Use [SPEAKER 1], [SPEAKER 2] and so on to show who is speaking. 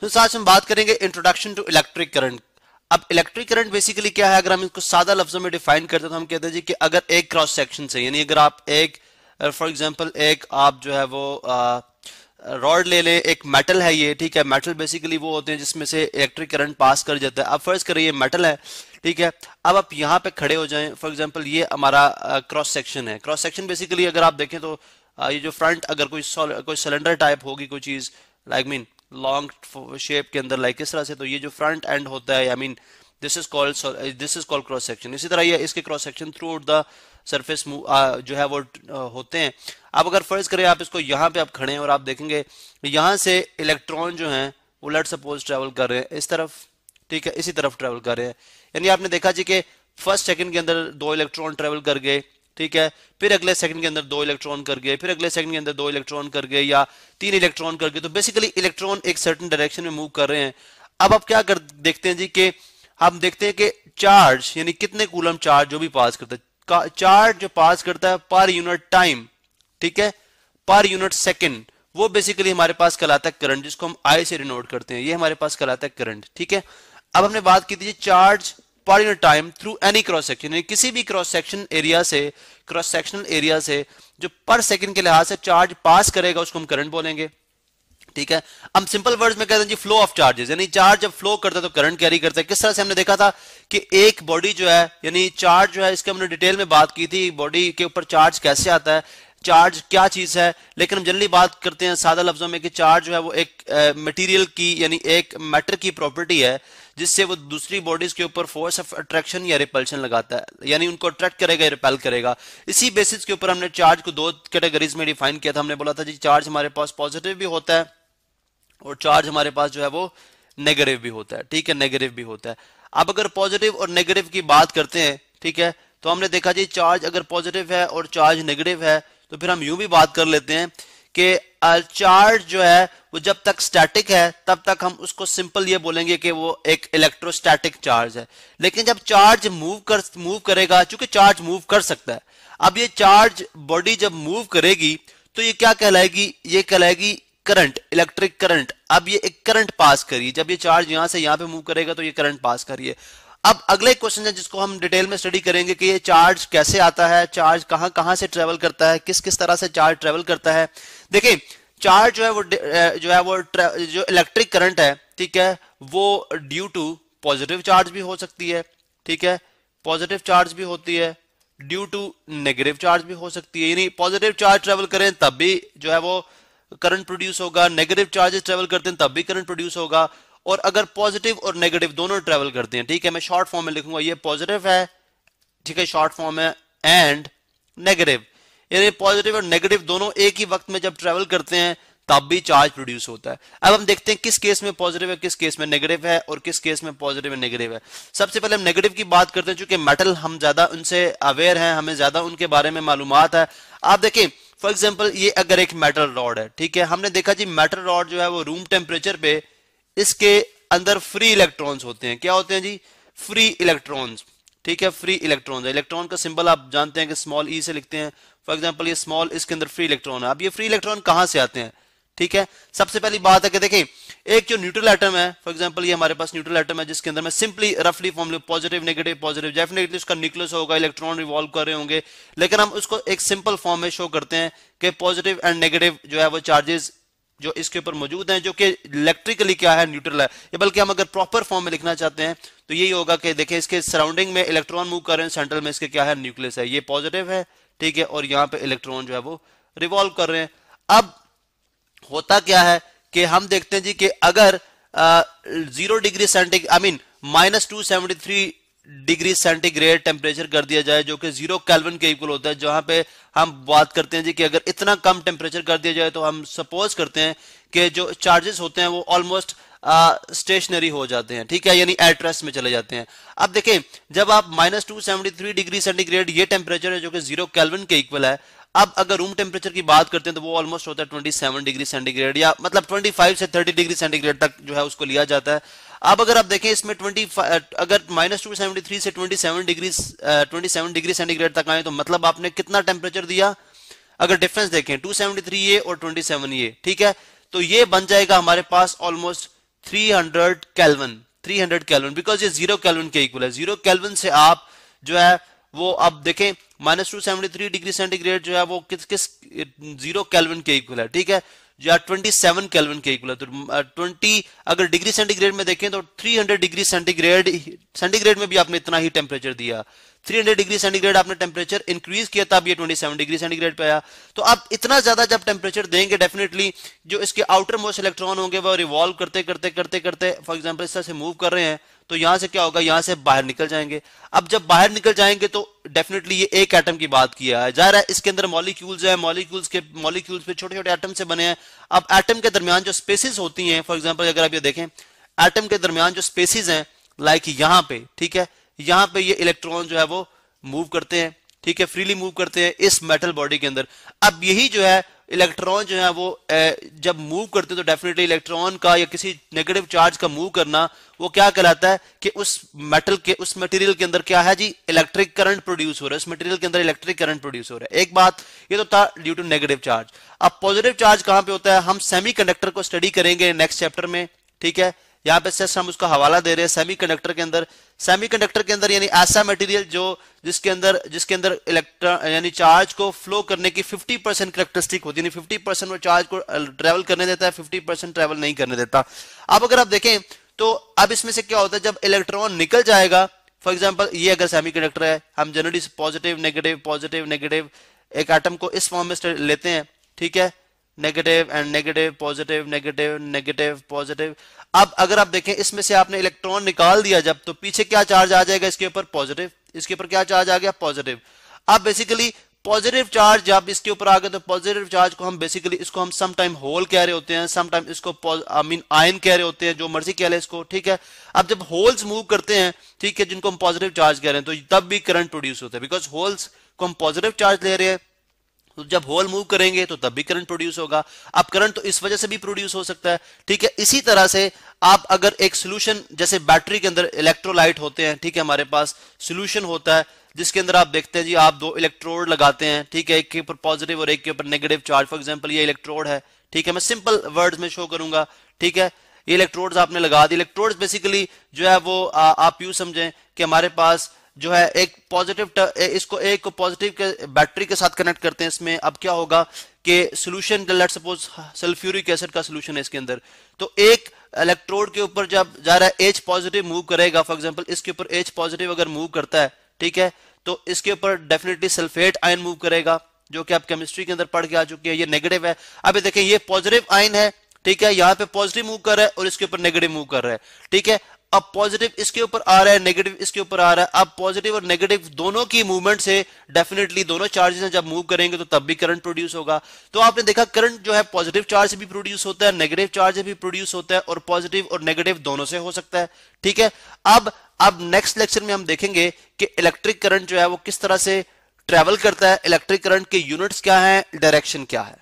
[SPEAKER 1] तो आज हम बात करेंगे इंट्रोडक्शन टू इलेक्ट्रिक करंट। अब इलेक्ट्रिक करंट बेसिकली क्या है, अगर हम इसको सादा लफ्जों में डिफाइन करते हैं तो हम कहते हैं जी कि अगर एक क्रॉस सेक्शन से, यानी अगर आप एक फॉर एग्जांपल एक आप जो है वो रॉड ले लें, एक मेटल है ये, ठीक है। मेटल बेसिकली वो होते हैं जिसमें से इलेक्ट्रिक करंट पास कर जाता है। अब फर्ज करिए ये मेटल है, ठीक है। अब आप यहाँ पे खड़े हो जाएं, फॉर एग्जांपल ये हमारा क्रॉस सेक्शन है। क्रॉस सेक्शन बेसिकली अगर आप देखें तो ये जो फ्रंट अगर कोई सिलेंडर टाइप होगी कोई चीज, लाइक मीन लॉन्ग शेप के अंदर, लाइक इस तरह से, तो ये जो फ्रंट एंड होता है, I mean this is called cross section. इसी तरह ये इसके cross section through out the surface जो है वो होते हैं। अब अगर फर्ज करें आप इसको यहाँ पे आप खड़े हैं और आप देखेंगे यहाँ से इलेक्ट्रॉन जो हैं वो लेट्स सपोज ट्रेवल कर रहे हैं इस तरफ, ठीक है, इसी तरफ ट्रेवल कर रहे हैं। यानी आपने देखा जी कि फर्स्ट सेकंड के अंदर 2 इलेक्ट्रॉन ट्रेवल कर गए, ठीक है, फिर अगले सेकंड के अंदर 2 इलेक्ट्रॉन कर गए, फिर अगले सेकंड के अंदर 2 इलेक्ट्रॉन कर गए या 3 इलेक्ट्रॉन कर गए। तो बेसिकली इलेक्ट्रॉन एक सर्टेन डायरेक्शन में मूव कर रहे हैं। अब आप क्या देखते हैं जी कि हम देखते हैं कि चार्ज, यानी कितने कूलम चार्ज जो भी पास करता है, चार्ज जो पास करता है पर यूनिट टाइम, ठीक है, पर यूनिट सेकंड, वो बेसिकली हमारे पास कहलाता है करंट, जिसको हम आई से डिनोट करते हैं। ये हमारे पास कहलाता है करंट, ठीक है। अब हमने बात की थी charge per unit time through any cross section, यानी किसी भी क्रॉस सेक्शन एरिया से, क्रॉस सेक्शनल एरिया से जो पर सेकंड के लिहाज से चार्ज पास करेगा उसको हम करंट बोलेंगे, ठीक है। हम सिंपल वर्ड्स में कहते हैं जी फ्लो ऑफ चार्जेस, यानी चार्ज जब फ्लो करता है तो करंट कैरी करता है। किस तरह से हमने देखा था कि एक बॉडी जो है, यानी चार्ज जो है, इसके हमने डिटेल में बात की थी, बॉडी के ऊपर चार्ज कैसे आता है, चार्ज क्या चीज है। लेकिन हम जनरली बात करते हैं सादा लफ्जों में कि चार्ज जो है वो एक मटेरियल की, यानी एक मैटर की प्रॉपर्टी है जिससे वो दूसरी बॉडीज के ऊपर फोर्स ऑफ अट्रैक्शन या रिपल्शन लगाता है, यानी उनको अट्रैक्ट करेगा या रिपेल करेगा। इसी बेसिस के ऊपर हमने चार्ज को 2 कैटेगरीज में डिफाइन किया था। हमने बोला था जी चार्ज हमारे पास पॉजिटिव भी होता है और चार्ज हमारे पास जो है वो नेगेटिव भी होता है, ठीक है, नेगेटिव भी होता है। अब अगर पॉजिटिव और नेगेटिव की बात करते हैं, ठीक है, तो हमने देखा जी चार्ज अगर पॉजिटिव है और चार्ज नेगेटिव है तो फिर हम यूं भी बात कर लेते हैं कि चार्ज जो है वो जब तक स्टैटिक है तब तक हम उसको सिंपल ये बोलेंगे कि वो एक इलेक्ट्रोस्टैटिक चार्ज है। लेकिन जब चार्ज मूव करेगा, चूंकि चार्ज मूव कर सकता है, अब ये चार्ज बॉडी जब मूव करेगी तो ये क्या कहलाएगी, ये कहलाएगी करंट, इलेक्ट्रिक करंट। अब ये एक करंट पास करिए, जब ये चार्ज यहां से यहां पे मूव करेगा तो ये करंट पास करिए। अब अगले क्वेश्चन है जिसको हम डिटेल में स्टडी करेंगे कि ये चार्ज कैसे आता है, चार्ज कहां कहां से ट्रेवल करता है, किस किस तरह से चार्ज ट्रेवल करता है। देखिए चार्ज जो है वो जो इलेक्ट्रिक करंट है, ठीक है, वो ड्यू टू पॉजिटिव चार्ज भी हो सकती है, ठीक है, पॉजिटिव चार्ज भी होती है, ड्यू टू नेगेटिव चार्ज भी हो सकती है। यानी पॉजिटिव चार्ज ट्रेवल करें तब भी जो है वो करंट प्रोड्यूस होगा, नेगेटिव चार्जेस ट्रेवल करते हैं तब भी करंट प्रोड्यूस होगा। और अगर पॉजिटिव और नेगेटिव दोनों ट्रेवल करते हैं, ठीक है, मैं शॉर्ट फॉर्म में लिखूंगा, ये पॉजिटिव है, ठीक है, शॉर्ट फॉर्म है, एंड नेगेटिव, यानी पॉजिटिव और नेगेटिव दोनों एक ही वक्त में जब ट्रेवल करते हैं तब भी चार्ज प्रोड्यूस होता है। अब हम देखते हैं किस केस में पॉजिटिव है, किस केस में नेगेटिव है और किस केस में पॉजिटिव है नेगेटिव है। सबसे पहले हम नेगेटिव की बात करते हैं, चूंकि मेटल हम ज्यादा उनसे अवेयर हैं, हमें ज्यादा उनके बारे में मालूमात है। आप देखें फॉर एग्जांपल ये अगर एक मेटल रॉड है, ठीक है, हमने देखा जी मेटल रॉड जो है वो रूम टेम्परेचर पे इसके अंदर फ्री इलेक्ट्रॉन्स होते हैं। क्या होते हैं जी? फ्री इलेक्ट्रॉन्स, ठीक है, फ्री इलेक्ट्रॉन्स। इलेक्ट्रॉन का सिंबल आप जानते हैं कि स्मॉल ई से लिखते हैं। फॉर एग्जांपल ये स्मॉल, इसके अंदर फ्री इलेक्ट्रॉन है। अब ये फ्री इलेक्ट्रॉन कहां से आते हैं, ठीक है, सबसे पहली बात है कि देखें एक जो न्यूट्रल एटम है, फॉर एग्जांपल ये हमारे पास न्यूट्रल एटम है जिसके अंदर मैं सिंपली रफली form positive negative positive, definitely उसका न्यूक्लियस होगा, इलेक्ट्रॉन रिवॉल्व कर रहे होंगे, लेकिन हम उसको एक सिंपल फॉर्म में शो करते हैं कि पॉजिटिव एंड नेगेटिव जो है वो चार्जेस जो इसके ऊपर मौजूद हैं, जो कि इलेक्ट्रिकली क्या है, न्यूट्रल है। या बल्कि हम अगर प्रॉपर फॉर्म में लिखना चाहते हैं तो यही होगा कि देखें इसके सराउंडिंग में इलेक्ट्रॉन मूव कर रहे हैं, सेंटर में इसके क्या है, न्यूक्लियस है, ये पॉजिटिव है, ठीक है, और यहाँ पे इलेक्ट्रॉन जो है वो रिवॉल्व कर रहे हैं। अब होता क्या है कि हम देखते हैं जी कि अगर 0 degree centigrade, I mean -273 degree centigrade temperature कर दिया जाए, जो कि 0 केल्विन के इक्वल होता है, जहां पे हम बात करते हैं जी कि अगर इतना कम टेम्परेचर कर दिया जाए तो हम सपोज करते हैं कि जो चार्जेस होते हैं वो ऑलमोस्ट स्टेशनरी हो जाते हैं, ठीक है, यानी एट रेस्ट में चले जाते हैं। अब देखें जब आप -273 डिग्री सेंटीग्रेड ये टेम्परेचर है जो कि 0 केल्विन के इक्वल है, अब अगर रूम टेम्परेचर की बात करते हैं तो वो ऑलमोस्ट होता है 27 डिग्री सेंटीग्रेड, या मतलब 25 से 30 डिग्री सेंटीग्रेड तक जो है उसको लिया जाता है। अब अगर आप देखें इसमें 25 अगर -273 से 27 डिग्री सेंटीग्रेड तक आए तो मतलब आपने कितना टेम्परेचर दिया, अगर डिफरेंस देखें 273 ये और 27 ये, ठीक है, तो ये बन जाएगा हमारे पास ऑलमोस्ट 300 केल्विन, 300 केल्विन, बिकॉज ये 0 केल्विन के इक्वल है। 0 केल्विन से आप जो है वो अब देखें -273 डिग्री सेंटीग्रेड जो है वो किस 0 केल्विन के इक्वल है, ठीक है, या 27 केल्विन के इक्वल है। तो 20 अगर डिग्री सेंटीग्रेड में देखें तो 300 डिग्री सेंटीग्रेड में भी आपने इतना ही टेम्परेचर दिया, 300 डिग्री सेंटीग्रेड आपने टेम्परेचर इंक्रीज किया तब ये 27 डिग्री सेंटीग्रेड पे आया। तो आप इतना ज्यादा जब टेम्परेचर देंगे डेफिनेटली जो इसके आउटर मोस्ट इलेक्ट्रॉन होंगे वो रिवॉल्व करते करते करते करते फॉर एग्जांपल इस तरह से मूव कर रहे हैं तो यहां से क्या होगा, यहां से बाहर निकल जाएंगे। अब जब बाहर निकल जाएंगे तो डेफिनेटली ये एक एटम की बात किया है, जाहिर है इसके अंदर मॉलिक्यूल्स है, मॉलिक्यूल्स पे छोटे छोटे एटम से बने हैं। अब एटम के दरमियान जो स्पेसिस होती हैं, फॉर एग्जांपल अगर आप ये देखें एटम के दरमियान जो स्पेसिस हैं लाइक यहां पे, ठीक है, यहां पे ये इलेक्ट्रॉन जो है वो मूव करते हैं, ठीक है, फ्रीली मूव करते हैं इस मेटल बॉडी के अंदर। अब यही जो है इलेक्ट्रॉन जो है वो जब मूव करते हैं तो डेफिनेटली इलेक्ट्रॉन का या किसी नेगेटिव चार्ज का मूव करना वो क्या कहलाता है कि उस मेटल के उस मटेरियल के अंदर क्या है जी, इलेक्ट्रिक करंट प्रोड्यूस हो रहा है, उस मटेरियल के अंदर इलेक्ट्रिक करंट प्रोड्यूस हो रहा है। एक बात ये तो था ड्यू टू नेगेटिव चार्ज। अब पॉजिटिव चार्ज कहां पे होता है, हम सेमीकंडक्टर को स्टडी करेंगे नेक्स्ट चैप्टर में, ठीक है, यहां पे जस्ट हम उसका हवाला दे रहे हैं। सेमीकंडक्टर के अंदर यानी ऐसा मटेरियल जो जिसके अंदर इलेक्ट्रॉन यानी चार्ज को फ्लो करने की 50% कैरेक्टरिस्टिक होती है, 50% वो चार्ज को ट्रेवल करने देता है, 50% ट्रेवल नहीं करने देता। अब अगर आप देखें तो अब इसमें से क्या होता है, जब इलेक्ट्रॉन निकल जाएगा, फॉर एग्जांपल ये अगर सेमीकंडक्टर है, हम जनरली पॉजिटिव नेगेटिव एक एटम को इस फॉर्म में लेते हैं, ठीक है, negative and negative positive negative negative positive. अब अगर आप देखें इसमें से आपने इलेक्ट्रॉन निकाल दिया जब, तो पीछे क्या चार्ज आ जाएगा, इसके ऊपर पॉजिटिव, इसके ऊपर क्या चार्ज आ गया, पॉजिटिव। अब बेसिकली पॉजिटिव चार्ज जब इसके ऊपर आ गया तो पॉजिटिव चार्ज को हम बेसिकली इसको हम सम टाइम होल कह रहे होते हैं, सम टाइम इसको आयन कह रहे होते हैं, जो मर्जी कह ले इसको, ठीक है। अब जब होल्स मूव करते हैं, ठीक है, जिनको हम पॉजिटिव चार्ज कह रहे हैं, तो तब भी करंट प्रोड्यूस होता है, बिकॉज होल्स को हम पॉजिटिव चार्ज ले रहे हैं, तो जब होल मूव करेंगे तो तब भी करंट प्रोड्यूस होगा। अब करंट तो इस वजह से भी प्रोड्यूस हो सकता है, ठीक है। इसी तरह से आप अगर एक सोल्यूशन, जैसे बैटरी के अंदर इलेक्ट्रोलाइट होते हैं, ठीक है, हमारे पास सोल्यूशन होता है जिसके अंदर आप देखते हैं जी आप दो इलेक्ट्रोड लगाते हैं, ठीक है, एक के ऊपर पॉजिटिव और एक के ऊपर नेगेटिव चार्ज। फॉर एग्जांपल ये इलेक्ट्रोड है, ठीक है, मैं सिंपल वर्ड्स में शो करूंगा, ठीक है, ये इलेक्ट्रोड्स आपने लगा दिए। इलेक्ट्रोड्स बेसिकली जो है वो आप यूं समझें कि हमारे पास जो है एक पॉजिटिव इसको एक को पॉजिटिव के बैटरी के साथ कनेक्ट करते हैं। इसमें अब क्या होगा कि solution, let's suppose sulphuric acid का सॉल्यूशन है इसके अंदर, तो एक इलेक्ट्रोड के ऊपर जब जा रहा है H पॉजिटिव मूव करेगा, फॉर एग्जांपल इसके ऊपर H पॉजिटिव अगर मूव करता है, ठीक है, तो इसके ऊपर डेफिनेटली सल्फेट आयन मूव करेगा, जो कि आप केमिस्ट्री के अंदर पढ़ के आ चुके हैं। ये नेगेटिव है। अब देखें ये पॉजिटिव आयन है, ठीक है, यहाँ पे पॉजिटिव मूव कर रहा है और इसके ऊपर नेगेटिव मूव कर रहा है, ठीक है। अब पॉजिटिव इसके ऊपर आ रहा है, नेगेटिव इसके ऊपर आ रहा है। अब पॉजिटिव और नेगेटिव दोनों की मूवमेंट से डेफिनेटली दोनों चार्जेस जब मूव करेंगे तो तब भी करंट प्रोड्यूस होगा। तो आपने देखा करंट जो है पॉजिटिव चार्ज से भी प्रोड्यूस होता है, नेगेटिव चार्ज से भी प्रोड्यूस होता है, और पॉजिटिव और नेगेटिव दोनों से हो सकता है, ठीक है। अब नेक्स्ट लेक्चर में हम देखेंगे कि इलेक्ट्रिक करंट जो है वो किस तरह से ट्रेवल करता है, इलेक्ट्रिक करंट के यूनिट्स क्या है, डायरेक्शन क्या है।